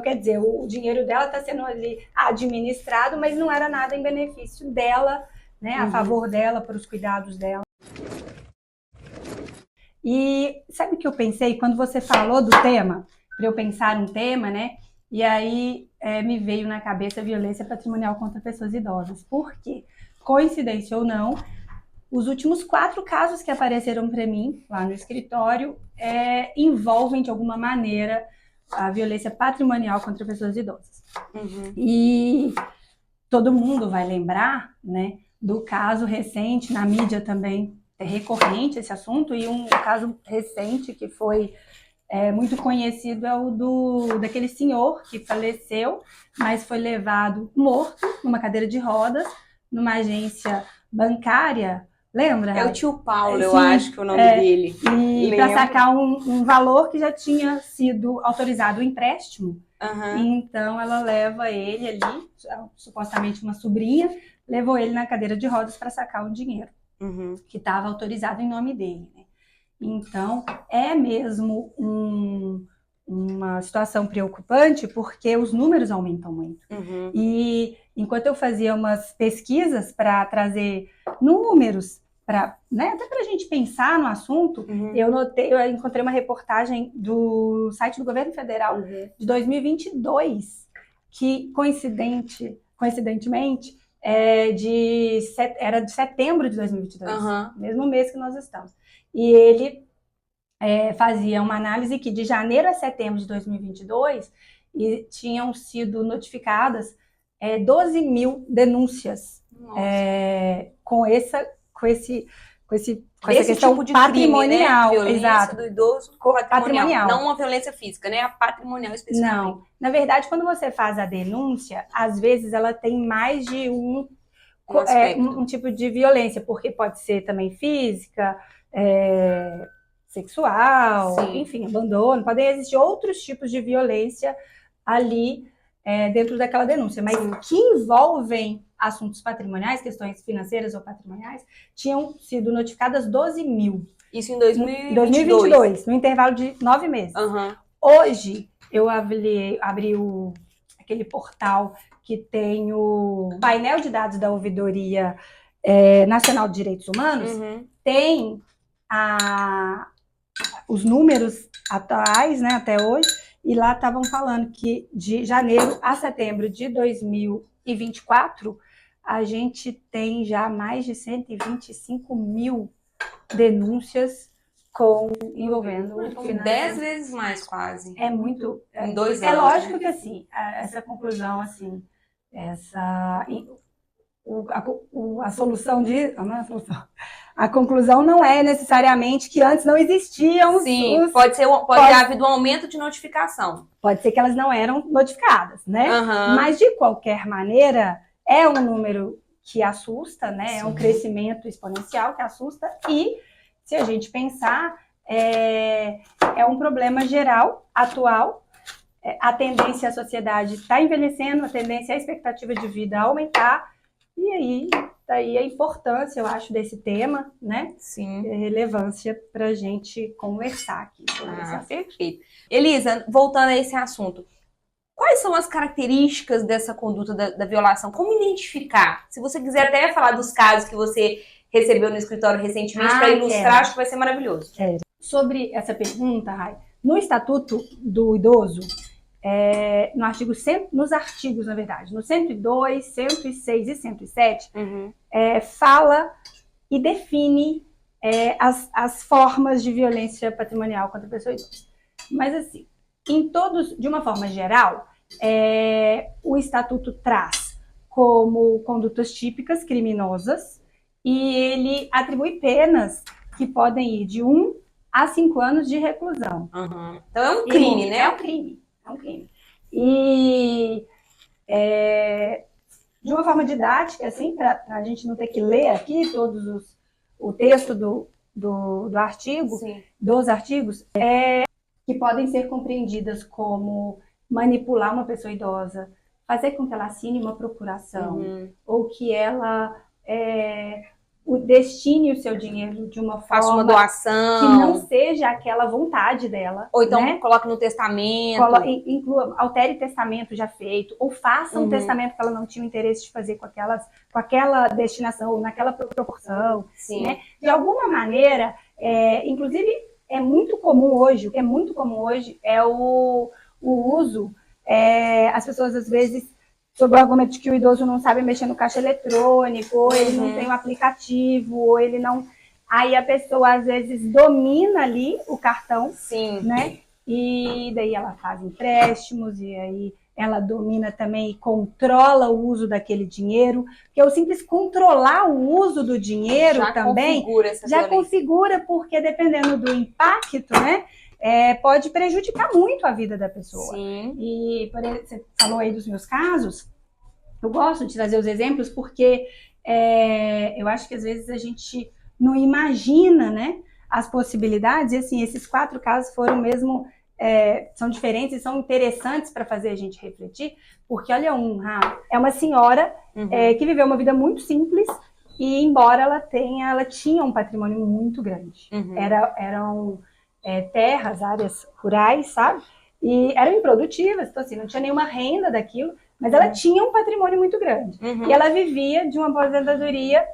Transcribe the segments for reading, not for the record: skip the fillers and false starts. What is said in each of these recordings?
Quer dizer, o dinheiro dela está sendo ali administrado, mas não era nada em benefício dela, né, a favor dela, para os cuidados dela. E sabe o que eu pensei quando você falou do tema? Para eu pensar um tema, né? E aí me veio na cabeça a violência patrimonial contra pessoas idosas. Por quê? Coincidência ou não, os últimos 4 casos que apareceram para mim lá no escritório envolvem de alguma maneira a violência patrimonial contra pessoas idosas. E todo mundo vai lembrar, né, do caso recente, na mídia também é recorrente esse assunto, e um caso recente que foi muito conhecido é o daquele senhor que faleceu, mas foi levado morto numa cadeira de rodas, numa agência bancária. Lembra? É o tio Paulo, eu acho que é o nome dele. E para sacar um valor que já tinha sido autorizado o empréstimo. Então ela leva ele ali, supostamente uma sobrinha, levou ele na cadeira de rodas para sacar um dinheiro que estava autorizado em nome dele, né? Então é mesmo uma situação preocupante, porque os números aumentam muito. E enquanto eu fazia umas pesquisas para trazer números, né, até para a gente pensar no assunto, eu encontrei uma reportagem do site do Governo Federal de 2022, que coincidentemente era de setembro de 2022, mesmo mês que nós estamos. E ele fazia uma análise que de janeiro a setembro de 2022 tinham sido notificadas 12 mil denúncias com essa questão tipo de patrimonial. Crime, né? Violência Exato. do idoso patrimonial. Não uma violência física, né? A patrimonial especificamente. Não. Na verdade, quando você faz a denúncia, às vezes ela tem mais de um tipo de violência, porque pode ser também física, sexual, enfim, abandono. Podem existir outros tipos de violência ali dentro daquela denúncia, mas que envolvem assuntos patrimoniais, questões financeiras ou patrimoniais, tinham sido notificadas 12 mil. Isso em 2022, no intervalo de 9 meses. Hoje, eu abri aquele portal que tem o painel de dados da Ouvidoria Nacional de Direitos Humanos, tem os números atuais, né, até hoje, e lá estavam falando que de janeiro a setembro de 2024, a gente tem já mais de 125 mil denúncias envolvendo finanças. 10 vezes mais, quase. É muito. Em 2 anos. É lógico que, assim, essa conclusão, assim, a solução de... Não é a solução. A conclusão não é necessariamente que antes não existiam. Sim, pode ter havido um aumento de notificação. Pode ser que elas não eram notificadas, né? Mas, de qualquer maneira, é um número que assusta, né? É um crescimento exponencial que assusta. E, se a gente pensar, é um problema geral, atual. A tendência a sociedade está envelhecendo, a tendência a expectativa de vida a aumentar. E aí, daí a importância, eu acho, desse tema, né? Sim. E a relevância para a gente conversar aqui sobre esse assunto. Perfeito. Elisa, voltando a esse assunto, quais são as características dessa conduta da violação? Como identificar? Se você quiser até falar dos casos que você recebeu no escritório recentemente para ilustrar, acho que vai ser maravilhoso. Sobre essa pergunta, Rai, no Estatuto do Idoso, nos artigos, na verdade, no 102, 106 e 107, fala e define as formas de violência patrimonial contra a pessoa idosa. Mas, assim, de uma forma geral, o Estatuto traz como condutas típicas criminosas e ele atribui penas que podem ir de 1 a 5 anos de reclusão. Então é um crime, né? É um crime. E de uma forma didática, assim, para a gente não ter que ler aqui o texto do artigo, dos artigos, que podem ser compreendidas como manipular uma pessoa idosa, fazer com que ela assine uma procuração, ou que ela destine o seu dinheiro de uma Faça uma forma doação. que não seja aquela vontade dela. Ou então né? coloque no testamento. Inclua, altere testamento já feito, ou faça um testamento que ela não tinha interesse de fazer com aquela destinação, ou naquela proporção. Sim. Né? De alguma maneira, inclusive, é muito comum hoje, o que é muito comum hoje é o uso, as pessoas às vezes, sob o argumento de que o idoso não sabe mexer no caixa eletrônico, ou ele não tem um aplicativo, ou ele não... Aí a pessoa, às vezes, domina ali o cartão, Sim. né? E daí ela faz empréstimos, e aí ela domina também e controla o uso daquele dinheiro. Porque o simples controlar o uso do dinheiro já também já configura, porque dependendo do impacto, né? Pode prejudicar muito a vida da pessoa. Sim. E por exemplo, você falou aí dos meus casos, eu gosto de trazer os exemplos porque eu acho que às vezes a gente não imagina, né, as possibilidades, e assim, esses 4 casos foram mesmo, são diferentes e são interessantes para fazer a gente refletir, porque olha é uma senhora que viveu uma vida muito simples, e embora ela tinha um patrimônio muito grande. Eram terras, áreas rurais, sabe? E eram improdutivas, então assim, não tinha nenhuma renda daquilo, mas ela tinha um patrimônio muito grande. E ela vivia de uma aposentadoria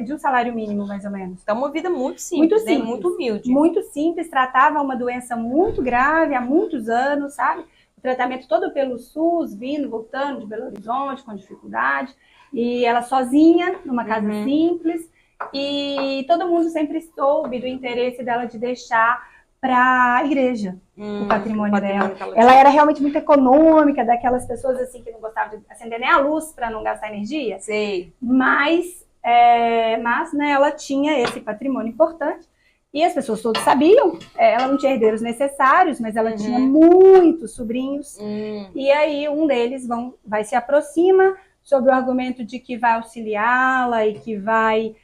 de um salário mínimo, mais ou menos. Então, uma vida muito simples, né? Muito humilde. Muito simples, tratava uma doença muito grave há muitos anos, sabe? O tratamento todo pelo SUS, vindo, voltando de Belo Horizonte, com dificuldade. E ela sozinha, numa casa simples. E todo mundo sempre soube do interesse dela de deixar para a igreja o patrimônio dela. Ela era realmente muito econômica, daquelas pessoas assim que não gostavam de acender nem a luz para não gastar energia. Sei. Mas né, ela tinha esse patrimônio importante e as pessoas todas sabiam. Ela não tinha herdeiros necessários, mas ela tinha muitos sobrinhos. E aí um deles se aproxima sob o argumento de que vai auxiliá-la e que vai...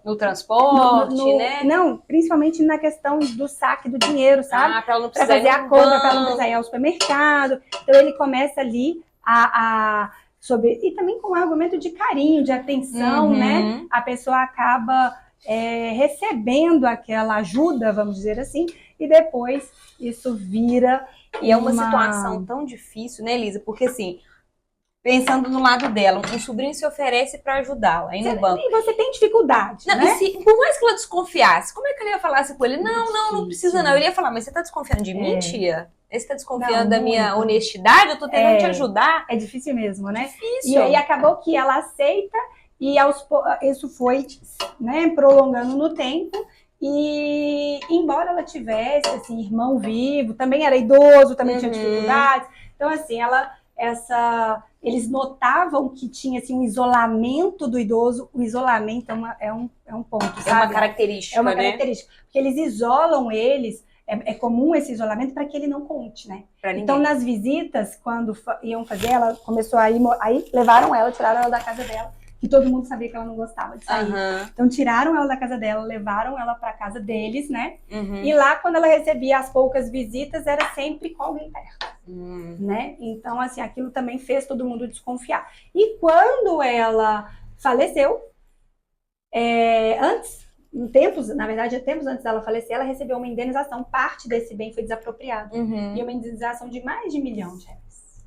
no transporte, né? Não, principalmente na questão do saque do dinheiro, sabe? Pra ela não precisar fazer a compra, para ela não precisar ir ao supermercado. Então ele começa ali e também com um argumento de carinho, de atenção, né? A pessoa acaba recebendo aquela ajuda, vamos dizer assim, e depois isso vira... E é uma situação tão difícil, né, Elisa? Porque assim... Pensando no lado dela, um sobrinho se oferece para ajudá-la aí no banco. E você tem dificuldade, não, né? Por mais que ela desconfiasse, como é que ela ia falar assim com ele? Não precisa não. Eu ia falar, mas você tá desconfiando de mim, tia? Você tá desconfiando da minha honestidade? Eu tô tentando te ajudar. É difícil mesmo, né? Difícil. E aí acabou que ela aceita e isso foi, né, prolongando no tempo. E embora ela tivesse, assim, irmão vivo, também era idoso, também tinha dificuldades. Então, assim, eles notavam que tinha assim, um isolamento do idoso. O isolamento é um ponto, sabe? É uma característica, É uma característica. Porque eles isolam eles, é comum esse isolamento para que ele não conte, né? Então, nas visitas, quando iam fazer, ela começou a ir... Aí levaram ela, tiraram ela da casa dela, que todo mundo sabia que ela não gostava de sair. Então, tiraram ela da casa dela, levaram ela para casa deles, né? E lá, quando ela recebia as poucas visitas, era sempre com alguém perto. Né? Então, assim, aquilo também fez todo mundo desconfiar. E quando ela faleceu, na verdade, tempos antes dela falecer, ela recebeu uma indenização. Parte desse bem foi desapropriado. E uma indenização de mais de R$ 1 milhão.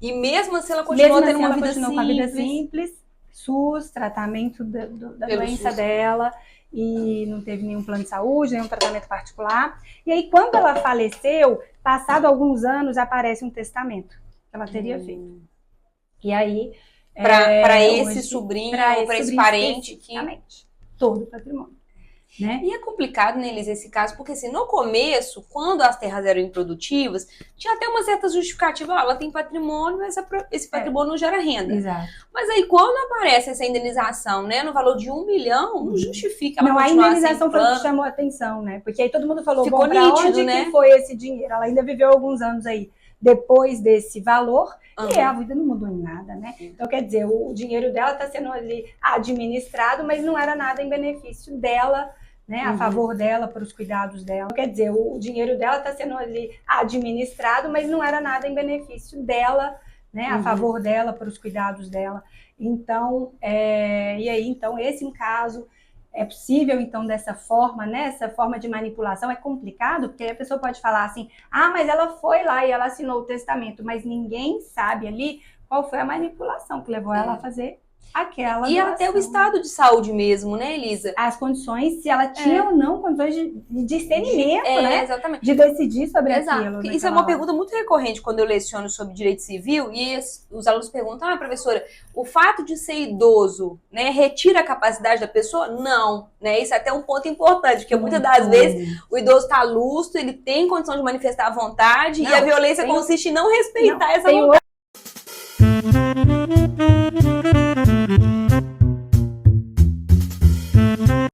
E mesmo assim, ela continuou tendo uma vida simples. Com a vida simples, SUS, tratamento da doença SUS dela, e não teve nenhum plano de saúde, nenhum tratamento particular. E aí, quando ela faleceu, passado alguns anos, aparece um testamento que ela teria feito. E aí... Para esse sobrinho, para esse parente que... Todo o patrimônio. Né? E é complicado, né, Elisa, esse caso, porque assim, no começo, quando as terras eram improdutivas, tinha até uma certa justificativa, ela tem patrimônio, mas esse patrimônio não gera renda. Exato. Mas aí, quando aparece essa indenização, né, no valor de R$ 1 milhão, não justifica ela não, continuar a indenização sem foi o que chamou a atenção, né? Porque aí todo mundo falou, ficou nítido, né? Que foi esse dinheiro? Ela ainda viveu alguns anos aí depois desse valor, e a vida não mudou em nada, né? Então, quer dizer, o dinheiro dela está sendo ali administrado, mas não era nada em benefício dela, né, a favor dela, para os cuidados dela. Quer dizer, o dinheiro dela está sendo ali administrado, mas não era nada em benefício dela, né, a favor dela, para os cuidados dela. Então, então, esse caso é possível, então, dessa forma, né? Essa forma de manipulação é complicado, porque a pessoa pode falar assim, mas ela foi lá e ela assinou o testamento, mas ninguém sabe ali qual foi a manipulação que levou ela a fazer aquela E doação. até o estado de saúde mesmo, né, Elisa? As condições, se ela tinha ou não condições de discernimento, né? Exatamente. De decidir sobre Exato. aquilo. Isso é uma pergunta muito recorrente quando eu leciono sobre direito civil e os alunos perguntam, professora, o fato de ser idoso, né, retira a capacidade da pessoa? Não, né? Isso é até um ponto importante, porque muitas das vezes o idoso está lúcido, ele tem condição de manifestar a vontade e a violência consiste em não respeitar essa vontade.